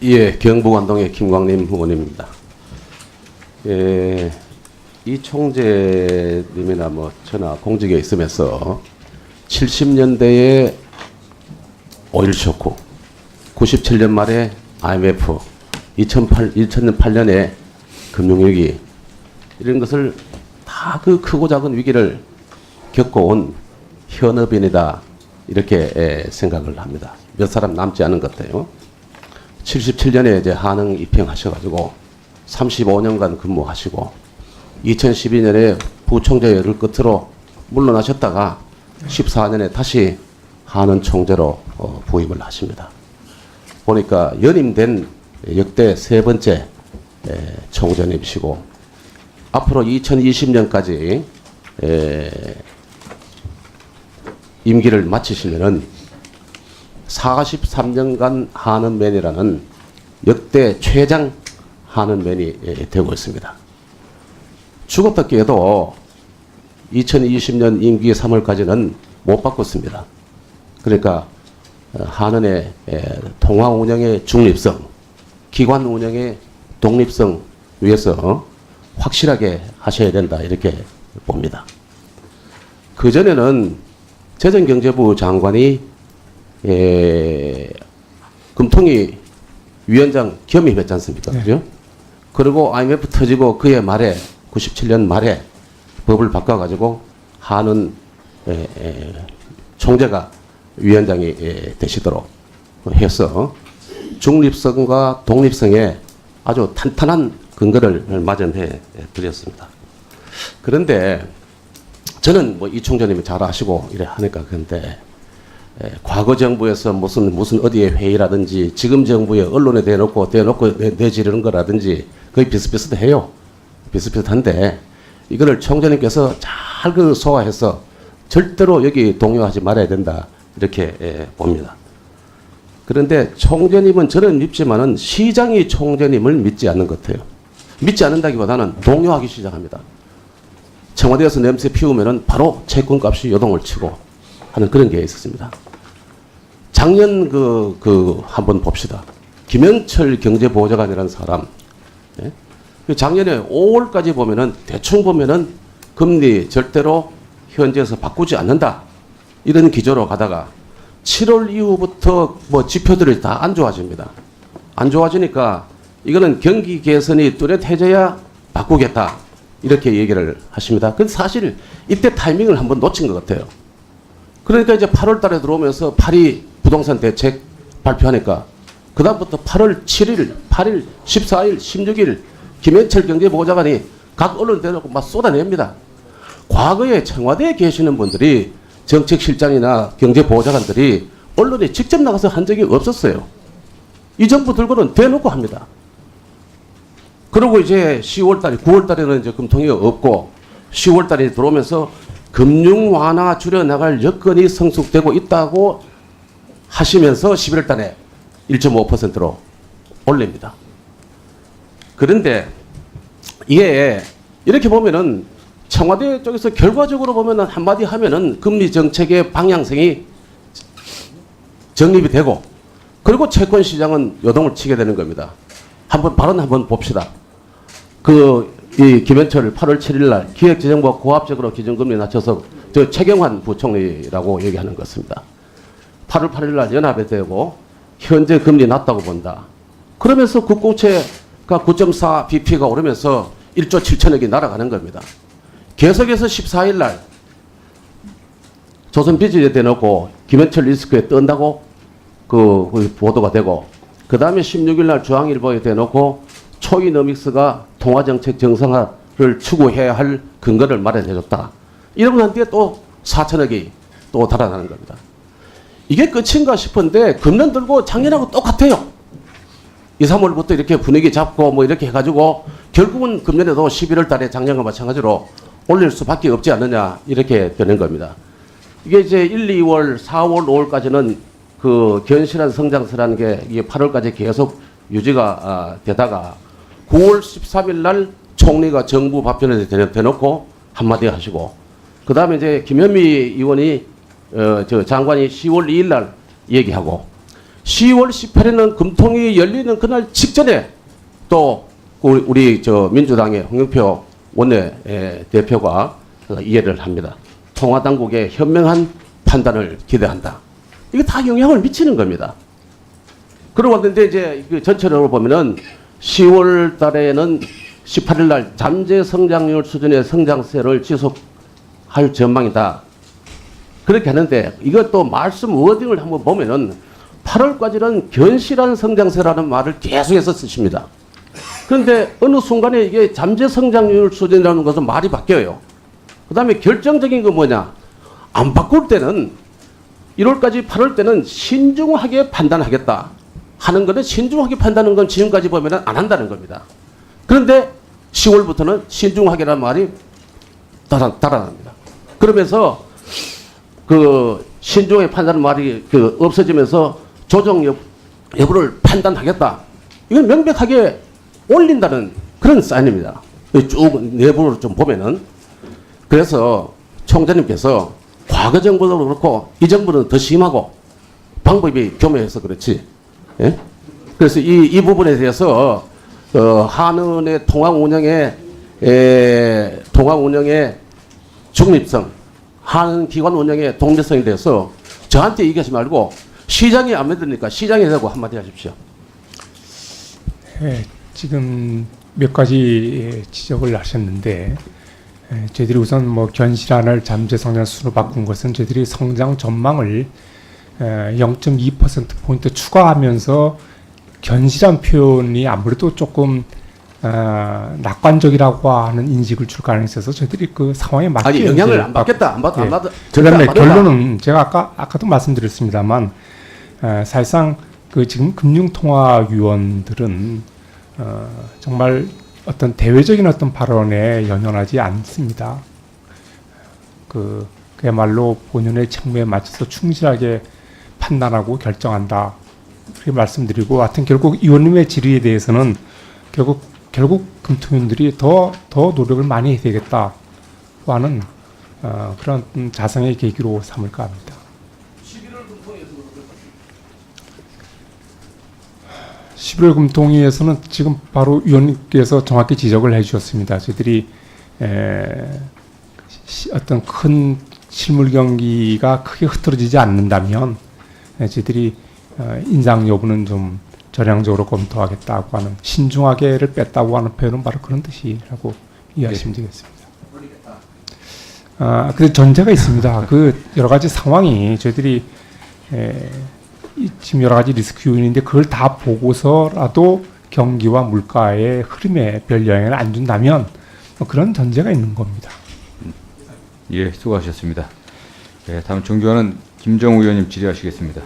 예, 경북안동의 김광림 의원입니다. 예, 이 총재님이나 뭐 저나 공직에 있으면서 70년대에 오일 쇼크, 97년 말에 IMF, 2008년에 금융위기 이런 것을 다 그 크고 작은 위기를 겪어온 현업인이다 이렇게 생각을 합니다. 몇 사람 남지 않은 것 같아요. 77년에 이제 한흥 입행하셔가지고 35년간 근무하시고 2012년에 부총재를 끝으로 물러나셨다가 14년에 다시 한은 총재로 부임을 하십니다. 보니까 연임된 역대 세 번째 총재님이시고 앞으로 2020년까지 임기를 마치시면은 43년간 한은맨이라는 역대 최장 한은맨이 되고 있습니다. 죽었다 깨도 2020년 임기 3월까지는 못 바꿨습니다. 그러니까 한은의 통화 운영의 중립성, 기관 운영의 독립성 위해서 확실하게 하셔야 된다 이렇게 봅니다. 그전에는 재정경제부 장관이 금통위 위원장 겸임했지 않습니까? 네. 그죠? 그리고 IMF 터지고 그해 말에 97년 말에 법을 바꿔가지고 한은 총재가 위원장이 되시도록 해서 중립성과 독립성에 아주 탄탄한 근거를 마련해 드렸습니다. 그런데 저는 뭐 이 총재님이 잘 아시고 이래 하니까 그런데 과거 정부에서 무슨 어디에 회의라든지 지금 정부에 언론에 대놓고 내지르는 거라든지 거의 비슷비슷해요. 비슷비슷한데 이거를 총재님께서 잘 그 소화해서 절대로 여기 동요하지 말아야 된다 이렇게 봅니다. 그런데 총재님은 저는 믿지만은 시장이 총재님을 믿지 않는 것 같아요. 믿지 않는다기보다는 동요하기 시작합니다. 청와대에서 냄새 피우면은 바로 채권값이 요동을 치고 하는 그런 게 있었습니다. 작년 한번 봅시다. 김영철 경제보좌관이라는 사람. 예? 작년에 5월까지 보면은 대충 보면은 금리 절대로 현재에서 바꾸지 않는다. 이런 기조로 가다가 7월 이후부터 뭐 지표들이 다 안 좋아집니다. 안 좋아지니까 이거는 경기 개선이 뚜렷해져야 바꾸겠다. 이렇게 얘기를 하십니다. 근데 사실 이때 타이밍을 한번 놓친 것 같아요. 그러니까 이제 8월 달에 들어오면서 파리 부동산 대책 발표하니까 그다음부터 8월 7일, 8일, 14일, 16일 김현철 경제보좌관이 각 언론 대놓고 막 쏟아냅니다. 과거에 청와대에 계시는 분들이 정책실장이나 경제보좌관들이 언론에 직접 나가서 한 적이 없었어요. 이 정부 들고는 대놓고 합니다. 그리고 이제 10월달, 9월달에는 이제 금통위가 없고 10월달에 들어오면서 금융 완화 줄여나갈 여건이 성숙되고 있다고 하시면서 11월달에 1.5%로 올립니다. 그런데 이게 이렇게 보면은 청와대 쪽에서 결과적으로 보면은 한마디 하면은 금리 정책의 방향성이 정립이 되고 그리고 채권 시장은 요동을 치게 되는 겁니다. 발언 한번 봅시다. 이 김현철 8월 7일 날 기획재정부가 고압적으로 기준금리 낮춰서 저 최경환 부총리라고 얘기하는 것입니다. 8월 8일 날 연합에 되고 현재 금리 낮다고 본다. 그러면서 국고채가 9.4 BP가 오르면서 1조 7천억이 날아가는 겁니다. 계속해서 14일 날 조선비즈에 대놓고 김현철 리스크에 뜬다고 그 보도가 되고 그 다음에 16일 날 중앙일보에 대놓고 초이노믹스가 통화정책 정상화를 추구해야 할 근거를 마련해줬다. 이러고 난 뒤에 또 4천억이 또 달아나는 겁니다. 이게 끝인가 싶은데 금년 들고 작년하고 똑같아요. 2, 3월부터 이렇게 분위기 잡고 뭐 이렇게 해가지고 결국은 금년에도 11월 달에 작년과 마찬가지로 올릴 수밖에 없지 않느냐 이렇게 되는 겁니다. 이게 이제 1, 2월, 4월, 5월까지는 그 견실한 성장세라는 게 이게 8월까지 계속 유지가 되다가 9월 13일 날 총리가 정부 답변에 대놓고 한마디 하시고 그 다음에 이제 김현미 의원이 장관이 10월 2일 날 얘기하고 10월 18일은 금통위 열리는 그날 직전에 또 우리 저 민주당의 홍영표 원내 대표가 이해를 합니다. 통화 당국의 현명한 판단을 기대한다. 이게 다 영향을 미치는 겁니다. 그러고 왔는데 이제 그 전체적으로 보면은 10월 달에는 18일 날 잠재 성장률 수준의 성장세를 지속할 전망이다. 그렇게 하는데 이것도 말씀 워딩을 한번 보면은 8월까지는 견실한 성장세라는 말을 계속해서 쓰십니다. 그런데 어느 순간에 이게 잠재 성장률 수준이라는 것은 말이 바뀌어요. 그 다음에 결정적인 건 뭐냐? 안 바꿀 때는 1월까지 8월 때는 신중하게 판단하겠다 하는 거는 신중하게 판단하는 건 지금까지 보면 안 한다는 겁니다. 그런데 10월부터는 신중하게라는 말이 달아납니다. 그러면서 그 신중하게 판단하는 말이 그 없어지면서 조정 여부를 판단하겠다. 이건 명백하게 올린다는 그런 사인입니다. 쭉 내부를 좀 보면은. 그래서 총재님께서 과거 정부도 그렇고 이 정부는 더 심하고 방법이 교묘해서 그렇지. 예? 그래서 이 부분에 대해서 한은의 통합 운영의 중립성, 한은 기관 운영의 독립성에 대해서 저한테 얘기하지 말고 시장이 안 믿으니까 시장에 대고 한마디 하십시오. 네, 지금 몇 가지 지적을 하셨는데 저희들이 우선 뭐 견실한을 잠재 성장 수로 바꾼 것은 저희들이 성장 전망을 0.2%포인트 추가하면서 견실한 표현이 아무래도 조금 낙관적이라고 하는 인식을 줄 가능성이 있어서 저희들이 그 상황에 맞게 아니 영향을 안 받겠다. 안 받아. 그다음에 결론은 제가 아까도 말씀드렸습니다만 사실상 그 지금 금융통화위원들은 정말 어떤 대외적인 어떤 발언에 연연하지 않습니다. 그야말로 본연의 책무에 맞춰서 충실하게 판단하고 결정한다. 그렇게 말씀드리고, 하여튼 결국 의원님의 질의에 대해서는 결국 금통위원들이 더 노력을 많이 해야 되겠다고 하는 그런 자성의 계기로 삼을까 합니다. 11월 금통위에서는 지금 바로 위원님께서 정확히 지적을 해주셨습니다. 저희들이 어떤 큰 실물 경기가 크게 흐트러지지 않는다면 저희들이 인상 여부는 좀 전향적으로 검토하겠다고 하는, 신중하게를 뺐다고 하는 표현은 바로 그런 뜻이라고 이해하시면 되겠습니다. 근데 전제가 있습니다. 그 여러 가지 상황이 저희들이 지금 여러 가지 리스크 요인인데 그걸 다 보고서라도 경기와 물가의 흐름에 별 영향을 안 준다면 그런 전제가 있는 겁니다. 예, 수고하셨습니다. 예, 다음 정주하는 김정우 의원님 질의하시겠습니다.